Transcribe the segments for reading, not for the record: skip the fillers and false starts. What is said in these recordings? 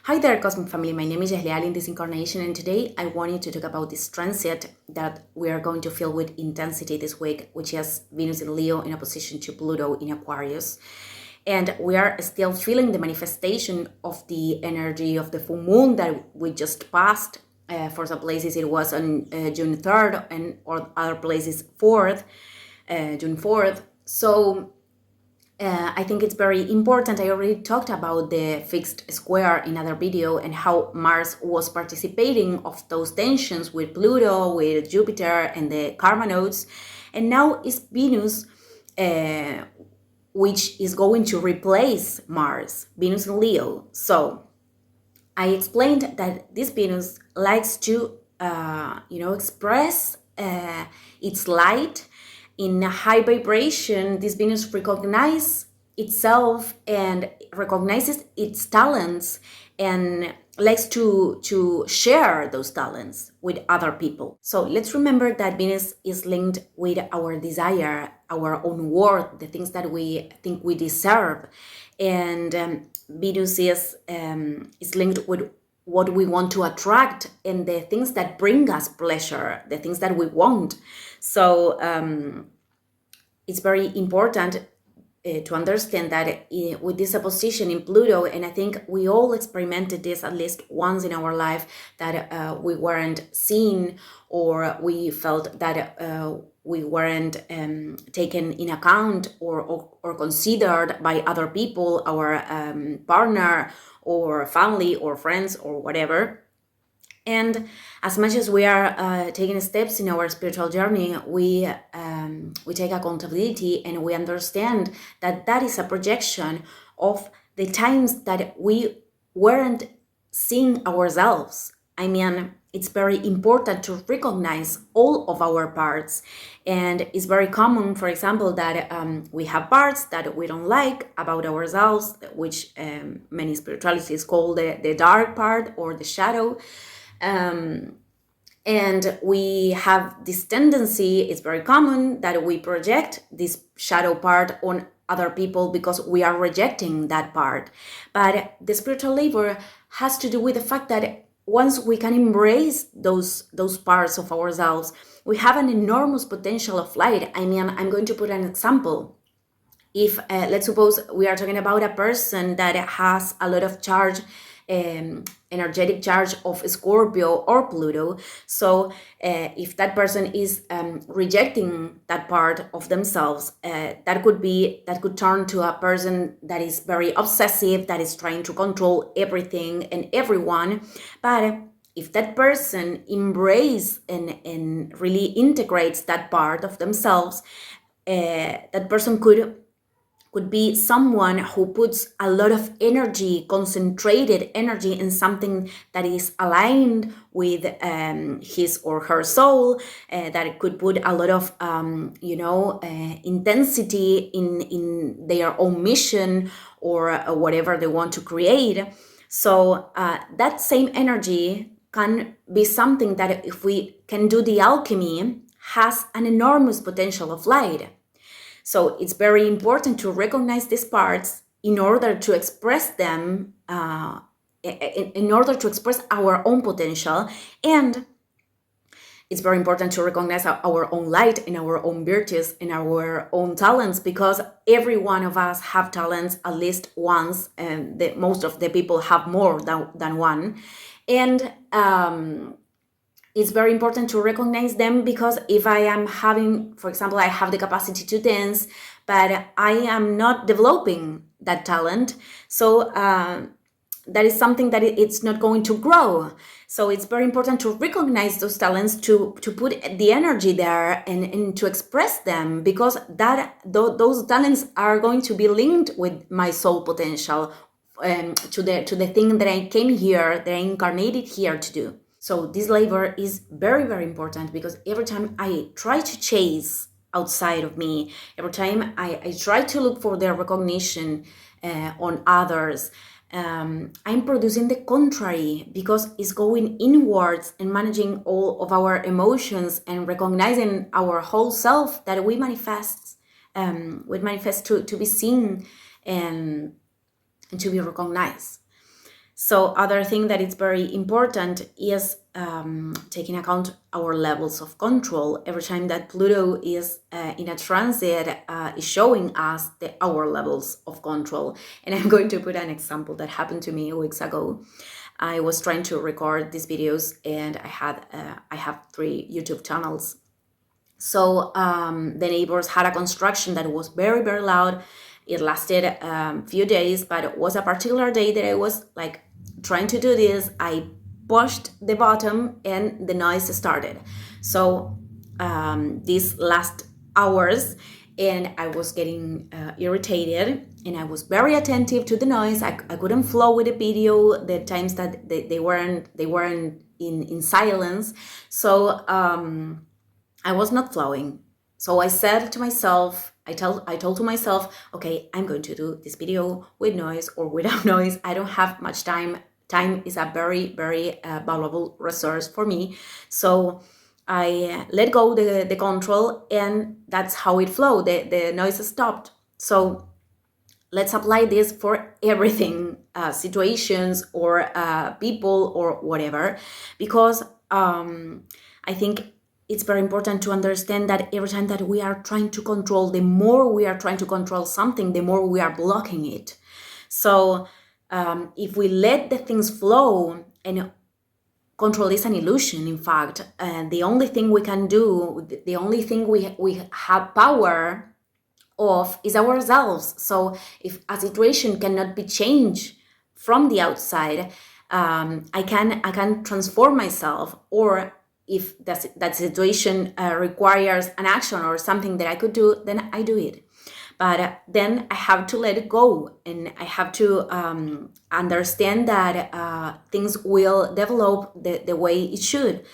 Hi there, Cosmic Family. My name is Jahlial in this incarnation, and today I wanted to talk about this transit that we are going to feel with intensity this week, which is Venus in Leo in opposition to Pluto in Aquarius. And we are still feeling the manifestation of the energy of the full moon that we just passed. For some places, it was on June 3rd, and or other places, June 4th. So I think it's very important. I already talked about the fixed square in another video and how Mars was participating of those tensions with Pluto, with Jupiter, and the karma nodes. And now it's Venus, which is going to replace Mars, Venus in Leo. So I explained that this Venus likes to, express its light in a high vibration. This Venus recognizes itself and recognizes its talents and likes to share those talents with other people. So let's remember that Venus is linked with our desire, our own worth, the things that we think we deserve. And Venus is linked with what we want to attract and the things that bring us pleasure, the things that we want. So it's very important to understand that with this opposition in Pluto, and I think we all experimented this at least once in our life, that we weren't seen, or we felt that we weren't taken in account or considered by other people, our partner or family or friends or whatever. And as much as we are taking steps in our spiritual journey, we take accountability, and we understand that that is a projection of the times that we weren't seeing ourselves. I mean, it's very important to recognize all of our parts. And it's very common, for example, that we have parts that we don't like about ourselves, which many spiritualities call the dark part or the shadow. And we have this tendency, it's very common, that we project this shadow part on other people because we are rejecting that part. But the spiritual labor has to do with the fact that once we can embrace those parts of ourselves, we have an enormous potential of light. I mean, I'm going to put an example. If let's suppose we are talking about a person that has a lot of charge, energetic charge of Scorpio or Pluto. So if that person is rejecting that part of themselves, that could turn to a person that is very obsessive, that is trying to control everything and everyone. But if that person embraces and really integrates that part of themselves, that person could be someone who puts a lot of energy, concentrated energy, in something that is aligned with his or her soul, that it could put a lot of intensity in their own mission or whatever they want to create. So that same energy can be something that, if we can do the alchemy, has an enormous potential of light. So it's very important to recognize these parts in order to express them, in order to express our own potential. And it's very important to recognize our own light and our own virtues and our own talents, because every one of us have talents at least once, and most of the people have more than one. And it's very important to recognize them, because if I am having, for example, I have the capacity to dance, but I am not developing that talent, so that is something that it's not going to grow. So it's very important to recognize those talents, to put the energy there and to express them, because those talents are going to be linked with my soul potential, to the thing that I came here, that I incarnated here to do. So this labor is very, very important, because every time I try to chase outside of me, every time I try to look for their recognition on others, I'm producing the contrary, because it's going inwards and managing all of our emotions and recognizing our whole self that we manifest to be seen and to be recognized. So other thing that is very important is taking account our levels of control. Every time that Pluto is in a transit, is showing us our levels of control. And I'm going to put an example that happened to me weeks ago. I was trying to record these videos, and I have 3 YouTube channels. So the neighbors had a construction that was very, very loud. It lasted a few days, but it was a particular day that I was like trying to do this. I pushed the button and the noise started. So these last hours, and I was getting irritated, and I was very attentive to the noise. I couldn't flow with the video the times that they weren't in silence. So I was not flowing. So I said to myself, I told to myself, okay, I'm going to do this video with noise or without noise. I don't have much time. Time is a very, very valuable resource for me. So I let go the control, and that's how it flowed. The noise stopped. So let's apply this for everything, situations or people or whatever, because I think it's very important to understand that every time that we are trying to control, the more we are trying to control something, the more we are blocking it. So if we let the things flow, and control is an illusion, in fact, the only thing we can do, the only thing we have power of is ourselves. So if a situation cannot be changed from the outside, I can transform myself, or if that situation requires an action or something that I could do, then I do it. But then I have to let it go, and I have to understand that things will develop the way it should,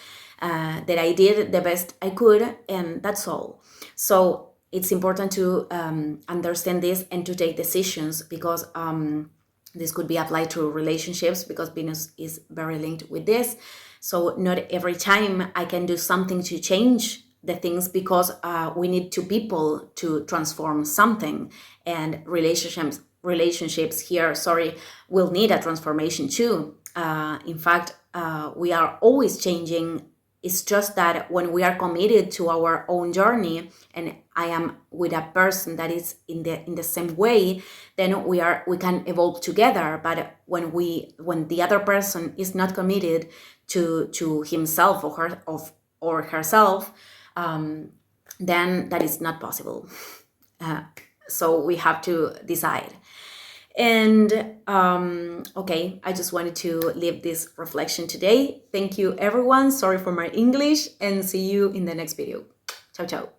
that I did the best I could, and that's all. So it's important to understand this and to take decisions, because this could be applied to relationships, because Venus is very linked with this. So not every time I can do something to change the things, because we need 2 people to transform something, and relationships here, will need a transformation too. In fact, we are always changing. It's just that when we are committed to our own journey, and I am with a person that is in the same way, then we can evolve together. But when the other person is not committed to himself or herself, then that is not possible. So we have to decide. And okay, I just wanted to leave this reflection today. Thank you, everyone. Sorry for my English, and see you in the next video. Ciao, ciao.